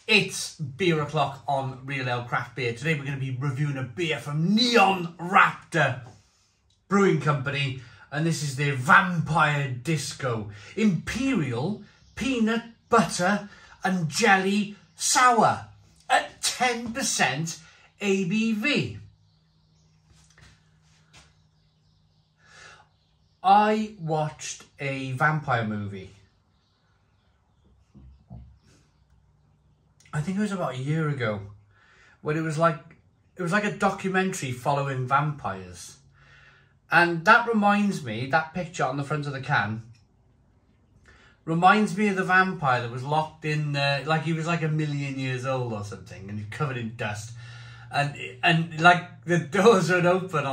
It's beer o'clock on Real Ale Craft Beer. Today we're going to be reviewing a beer from Neonraptor Brewing Company, and this is their Vampyre Disco Imperial Peanut Butter and Jelly Sour at 10% ABV. I watched a vampire movie. I think it was about a year ago, where it was like a documentary following vampires. And that reminds me, that picture on the front of the can reminds me of the vampire that was locked in there, like he was like 1,000,000 years old or something, and he's covered in dust. And like the doors are open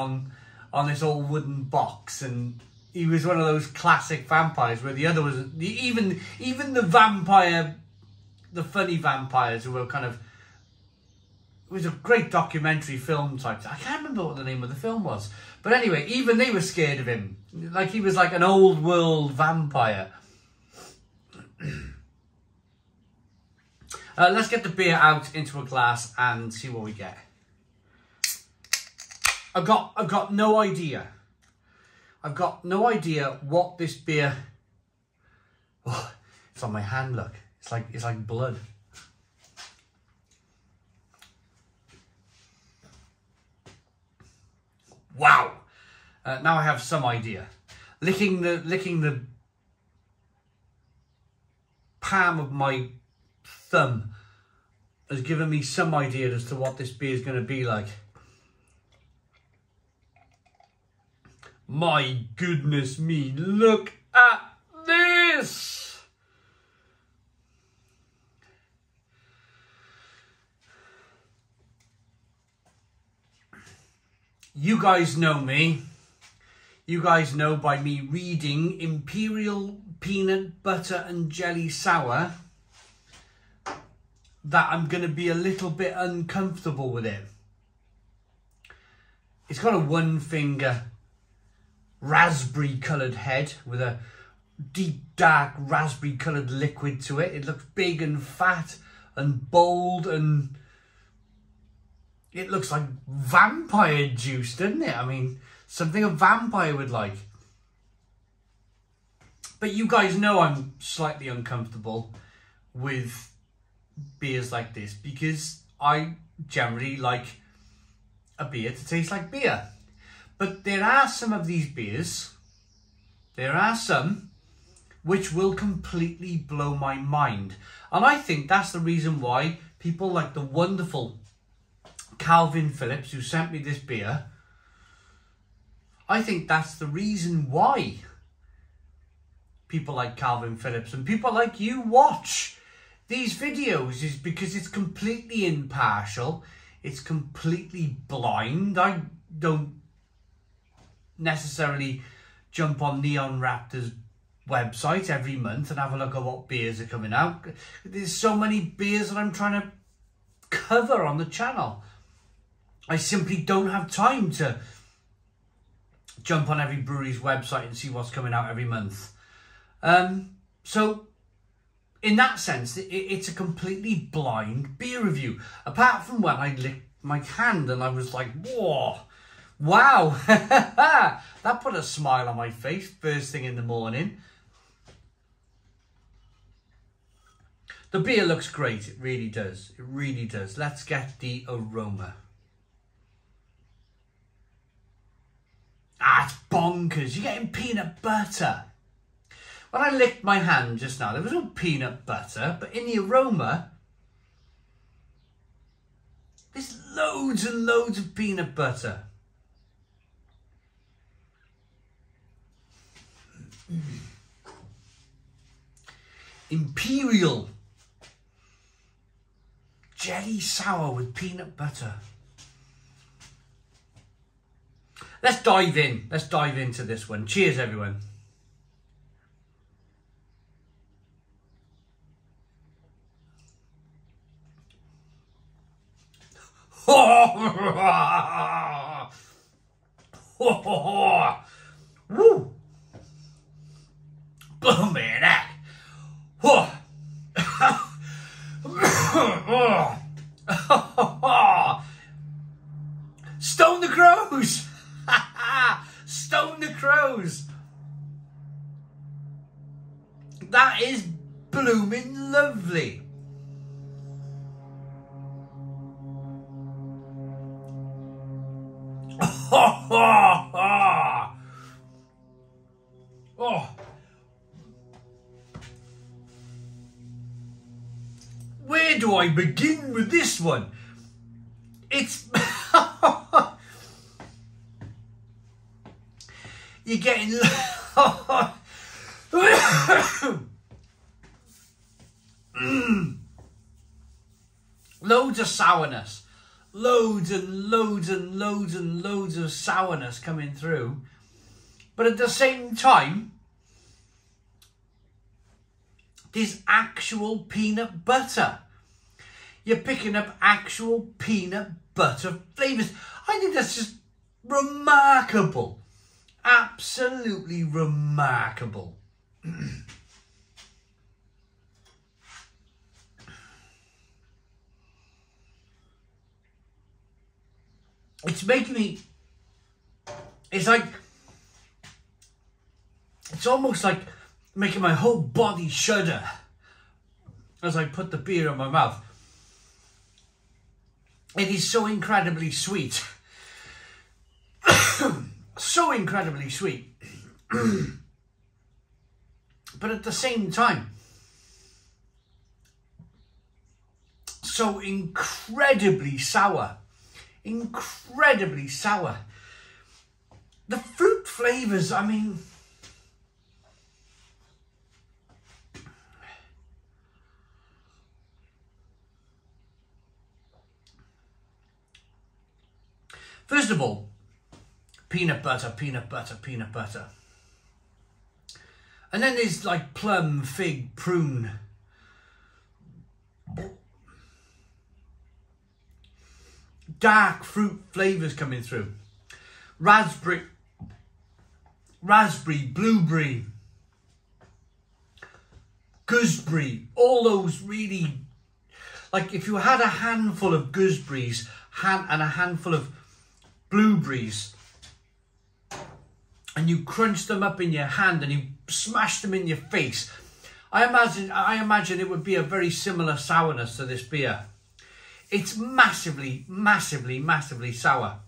on this old wooden box, and he was one of those classic vampires where the other was, even the vampire, the funny vampires who were kind of, it was a great documentary film type. I can't remember what the name of the film was. But anyway, even they were scared of him. Like he was like an old world vampire. Let's get the beer out into a glass and see what we get. I've got no idea. I've got no idea what this beer... Oh, it's on my hand, look. It's like blood. Wow. Now I have some idea. Licking the palm of my thumb has given me some idea as to what this beer is going to be like. My goodness me, look at this! You guys know me. You guys know by me reading Imperial Peanut Butter and Jelly Sour that I'm going to be a little bit uncomfortable with it. It's got a one-finger raspberry coloured head with a deep dark raspberry coloured liquid to it. It looks big and fat and bold, and it looks like vampire juice, doesn't it? I mean, something a vampire would like. But you guys know I'm slightly uncomfortable with beers like this because I generally like a beer to taste like beer. But there are some of these beers, there are some which will completely blow my mind. And I think that's the reason why people like the wonderful Calvin Phillips, who sent me this beer, I think that's the reason why people like Calvin Phillips and people like you watch these videos, is because it's completely impartial, it's completely blind. I don't necessarily jump on Neonraptor's website every month and have a look at what beers are coming out. There's so many beers that I'm trying to cover on the channel. I simply don't have time to jump on every brewery's website and see what's coming out every month. So in that sense, it's a completely blind beer review. Apart from when I licked my hand and I was like, whoa, wow, that put a smile on my face first thing in the morning. The beer looks great, it really does, it really does. Let's get the aroma. Ah, it's bonkers. You're getting peanut butter. When I licked my hand just now, there was no peanut butter, but in the aroma, there's loads and loads of peanut butter. Imperial Jelly Sour with peanut butter. Let's dive in. Let's dive into this one. Cheers, everyone. Woo! Blow me that. Oh. Stone the crows. Stone the crows. That is blooming lovely. Oh. Where do I begin with this one? It's you're getting loads of sourness, loads and loads and loads and loads of sourness coming through, but at the same time there's actual peanut butter. You're picking up actual peanut butter flavours. I think that's just remarkable. Absolutely remarkable. It's making me, it's almost like making my whole body shudder as I put the beer in my mouth. It is so incredibly sweet. So incredibly sweet. But at the same time, so incredibly sour. Incredibly sour. The fruit flavours, I mean, first of all, peanut butter, peanut butter, peanut butter. And then there's like plum, fig, prune. Dark fruit flavours coming through. Raspberry, blueberry, gooseberry. All those really, like if you had a handful of gooseberries and a handful of blueberries and you crunched them up in your hand and you smashed them in your face, I imagine it would be a very similar sourness to this beer. It's massively, massively, massively sour.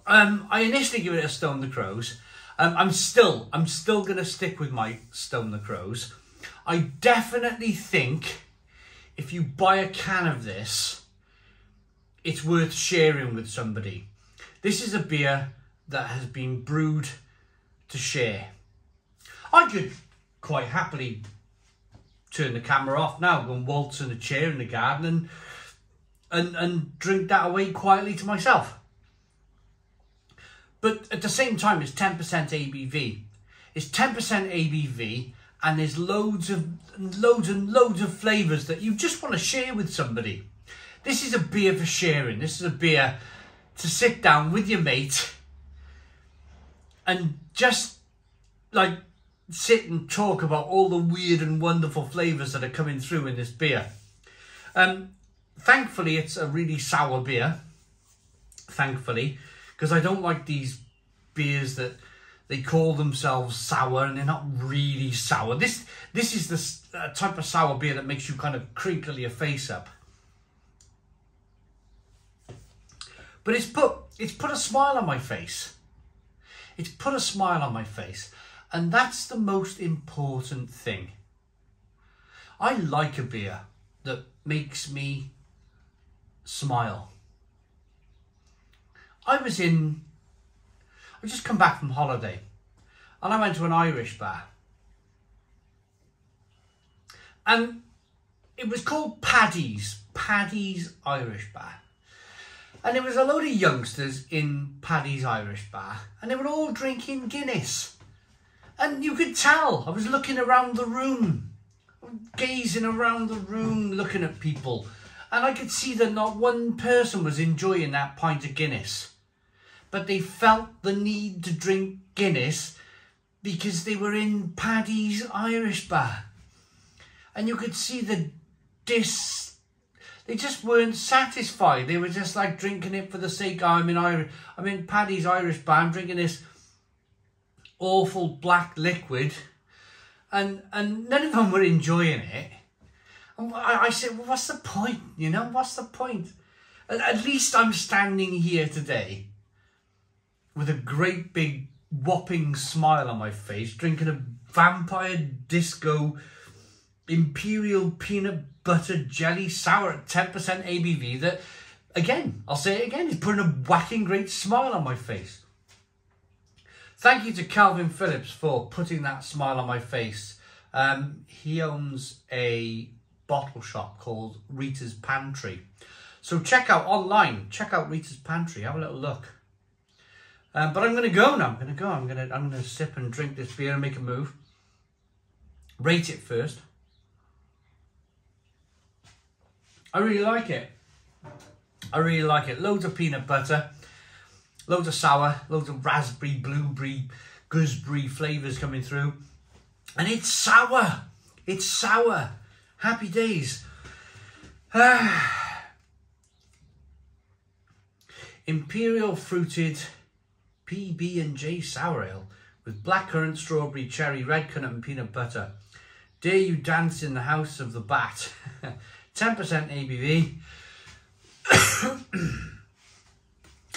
I initially give it a Stone the Crows. I'm still going to stick with my Stone the Crows. I definitely think if you buy a can of this, it's worth sharing with somebody. This is a beer that has been brewed to share. I could quite happily turn the camera off now, go and waltz in a chair in the garden and drink that away quietly to myself. But at the same time, it's 10% ABV. It's 10% ABV, and there's loads and loads of flavours that you just want to share with somebody. This is a beer for sharing. This is a beer to sit down with your mate and just like sit and talk about all the weird and wonderful flavours that are coming through in this beer. Thankfully, it's a really sour beer. Thankfully, because I don't like these beers that they call themselves sour and they're not really sour. This is the type of sour beer that makes you kind of crinkle your face up. But it's put a smile on my face. It's put a smile on my face. And that's the most important thing. I like a beer that makes me smile. I just come back from holiday and I went to an Irish bar. And it was called Paddy's Irish Bar. And there was a load of youngsters in Paddy's Irish Bar and they were all drinking Guinness. And you could tell, I was looking around the room, gazing around the room, looking at people. And I could see that not one person was enjoying that pint of Guinness. But they felt the need to drink Guinness because they were in Paddy's Irish Bar. and you could see the they just weren't satisfied. They were just like drinking it for the sake of, I'm in Paddy's Irish bar, I'm drinking this awful black liquid, and none of them were enjoying it. And I said, well, what's the point? You know, what's the point? At least I'm standing here today with a great big whopping smile on my face, drinking a Vampyre Disco Imperial peanut butter jelly sour at 10% ABV that, again, I'll say it again, is putting a whacking great smile on my face. Thank you to Calvin Phillips for putting that smile on my face. He owns a bottle shop called Rita's Pantry. So check out Rita's Pantry, have a little look. But I'm going to go now. I'm going to sip and drink this beer and make a move. Rate it first. I really like it. Loads of peanut butter, loads of sour, loads of raspberry, blueberry, gooseberry flavours coming through. And it's sour. It's sour. Happy days. Imperial fruited PB&J sour ale with blackcurrant, strawberry, cherry, red currant and peanut butter. Dare you dance in the house of the bat. 10% ABV.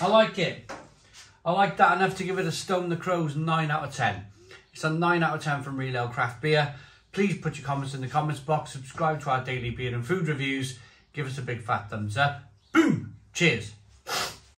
I like it. I like that enough to give it a Stone the Crows 9 out of 10. It's a 9 out of 10 from Real Ale Craft Beer. Please put your comments in the comments box. Subscribe to our daily beer and food reviews. Give us a big fat thumbs up. Boom! Cheers.